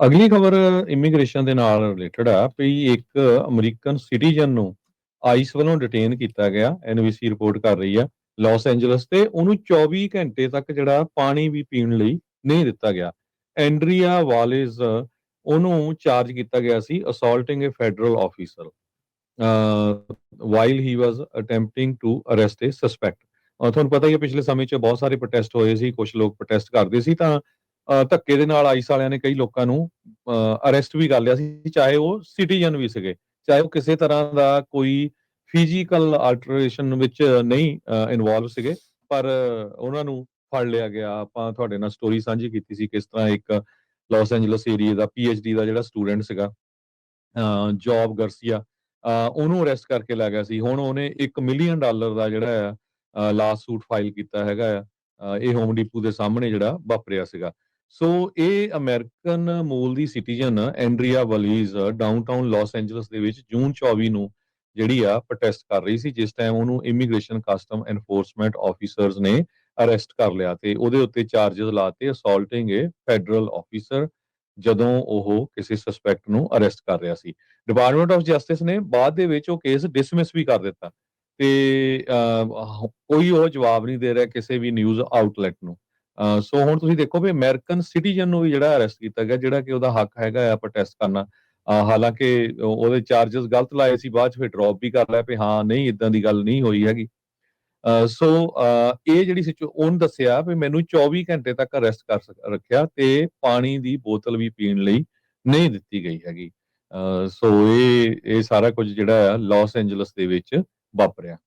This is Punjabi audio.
ਅਗਲੀ ਖਬਰ ਇਮੀਗ੍ਰੇਸ਼ਨ ਦੇ ਨਾਲ ਰਿਲੇਟਡ ਆ ਵੀ ਇੱਕ ਅਮਰੀਕਨ ਸਿਟੀਜ਼ਨ ਨੂੰ ਆਈਸ ਵੱਲੋਂ ਡਿਟੇਨ ਕੀਤਾ ਗਿਆ। ਐਨਬੀਸੀ ਰਿਪੋਰਟ ਕਰ ਰਹੀ ਆ ਲਾਸ ਐਂਜਲਸ ਤੇ ਉਹਨੂੰ 24 ਘੰਟੇ ਤੱਕ ਜਿਹੜਾ ਪਾਣੀ ਵੀ ਪੀਣ ਲਈ ਨਹੀਂ ਦਿੱਤਾ ਗਿਆ। ਐਂਡਰੀਆ ਵਾਲੇਜ਼ ਉਹਨੂੰ ਚਾਰਜ ਕੀਤਾ ਗਿਆ ਸੀ assaulting a federal officer while he was attempting to arrest a suspect. ਤੁਹਾਨੂੰ ਪਤਾ ਹੀ ਹੈ ਪਿਛਲੇ ਸਮੇਂ 'ਚ ਬਹੁਤ ਸਾਰੇ ਪ੍ਰੋਟੈਸਟ ਹੋਏ ਸੀ, ਕੁਝ ਲੋਕ ਪ੍ਰੋਟੈਸਟ ਕਰਦੇ ਸੀ ਤਾਂ ਧੱਕੇ ਦੇ ਨਾਲ ਆਈਸ ਵਾਲਿਆਂ ਨੇ ਕਈ ਲੋਕਾਂ ਨੂੰ ਅਰੈਸਟ ਵੀ ਕਰ ਲਿਆ ਸੀ, ਚਾਹੇ ਉਹ ਸਿਟੀਜ਼ਨ ਵੀ ਸੀਗੇ, ਚਾਹੇ ਉਹ ਕਿਸੇ ਤਰ੍ਹਾਂ ਦਾ ਕੋਈ ਫਿਜ਼ੀਕਲ ਆਲਟਰੇਸ਼ਨ ਵਿੱਚ ਨਹੀਂ ਇਨਵੋਲਵ ਸੀਗੇ, ਪਰ ਉਹਨਾਂ ਨੂੰ ਫੜ ਲਿਆ ਗਿਆ। ਆਪਾਂ ਤੁਹਾਡੇ ਨਾਲ ਸਟੋਰੀ ਸਾਂਝੀ ਕੀਤੀ ਸੀ ਕਿਸ ਤਰ੍ਹਾਂ ਇੱਕ ਲਾਸ ਐਂਜਲਸ ਏਰੀਆ ਦਾ ਪੀਐਚਡੀ ਦਾ ਜਿਹੜਾ ਸਟੂਡੈਂਟ ਸੀਗਾ ਜੌਬ ਗਰਸੀਆ, ਉਹਨੂੰ ਅਰੈਸਟ ਕਰਕੇ ਲੈ ਗਿਆ ਸੀ। ਹੁਣ ਉਹਨੇ $1 ਮਿਲੀਅਨ ਦਾ ਜਿਹੜਾ ਆ ਲਾਸਟ ਸੂਟ ਫਾਈਲ ਕੀਤਾ ਹੈਗਾ ਆ। ਇਹ ਹੋਮ ਡੀਪੂ ਦੇ ਸਾਹਮਣੇ ਜਿਹੜਾ ਵਾਪਰਿਆ ਸੀਗਾ। ਸੋ ਇਹ ਅਮਰੀਕਨ ਮੂਲ ਦੀ ਸਿਟੀਜ਼ਨ ਐਂਡਰੀਆ ਵਲੀਜ਼ ਡਾਊਨਟਾਊਨ ਲਾਸ ਐਂਜਲਸ ਦੇ ਵਿੱਚ ਜੂਨ 24 ਨੂੰ ਜਿਹੜੀ ਆ ਪ੍ਰੋਟੈਸਟ ਕਰ ਰਹੀ ਸੀ, ਜਿਸ ਟਾਈਮ ਉਹਨੂੰ ਇਮੀਗ੍ਰੇਸ਼ਨ ਕਸਟਮ ਐਨਫੋਰਸਮੈਂਟ ਆਫੀਸਰਸ ਨੇ ਅਰੈਸਟ ਕਰ ਲਿਆ ਤੇ ਉਹਦੇ ਉੱਤੇ ਚਾਰजेस ਲਾਤੇ ਅਸੌਲਟਿੰਗ ਏ ਫੈਡਰਲ ਆਫੀਸਰ, ਜਦੋਂ ਉਹ ਕਿਸੇ ਸਸਪੈਕਟ ਨੂੰ ਅਰੈਸਟ ਕਰ ਰਿਹਾ ਸੀ। ਡਿਪਾਰਟਮੈਂਟ ਆਫ ਜਸਟਿਸ ਨੇ ਬਾਅਦ ਦੇ ਵਿੱਚ ਉਹ ਕੇਸ ਡਿਸਮਿਸ ਵੀ ਕਰ ਦਿੱਤਾ ਤੇ ਕੋਈ ਉਹ ਜਵਾਬ ਨਹੀਂ ਦੇ ਰਿਹਾ ਕਿਸੇ ਵੀ ਨਿਊਜ਼ ਆਊਟਲੈਟ ਨੂੰ। ਸੋ ਹੁਣ ਤੁਸੀਂ ਦੇਖੋ ਵੀ ਅਮਰੀਕਨ ਸਿਟੀਜ਼ਨ ਨੂੰ ਵੀ ਜਿਹੜਾ ਅਰੈਸਟ ਕੀਤਾ ਗਿਆ, ਜਿਹੜਾ ਕਿ ਉਹਦਾ ਹੱਕ ਹੈਗਾ ਆ ਪ੍ਰੋਟੈਸਟ ਕਰਨਾ। ਹਾਲਾਂਕਿ ਉਹਦੇ ਚਾਰजेस ਗਲਤ ਲਾਏ ਸੀ, ਬਾਅਦ ਚ ਫਿਰ ਡ੍ਰੌਪ ਵੀ ਕਰ ਲਿਆ ਵੀ ਹਾਂ ਨਹੀਂ ਇਦਾਂ ਦੀ ਗੱਲ ਨਹੀਂ ਹੋਈ ਹੈਗੀ। ਸੋ ਇਹ ਜਿਹੜੀ ਉਹਨੇ ਦੱਸਿਆ ਵੀ ਮੈਨੂੰ 24 ਘੰਟੇ ਤੱਕ ਅਰੈਸਟ ਰੱਖਿਆ ਤੇ ਪਾਣੀ ਦੀ ਬੋਤਲ ਵੀ ਪੀਣ ਲਈ ਨਹੀਂ ਦਿੱਤੀ ਗਈ ਹੈਗੀ। ਸੋ ਇਹ ਸਾਰਾ ਕੁਝ ਜਿਹੜਾ ਆ ਲਾਸ ਐਂਜਲਸ ਦੇ ਵਿੱਚ ਵਾਪਰਿਆ।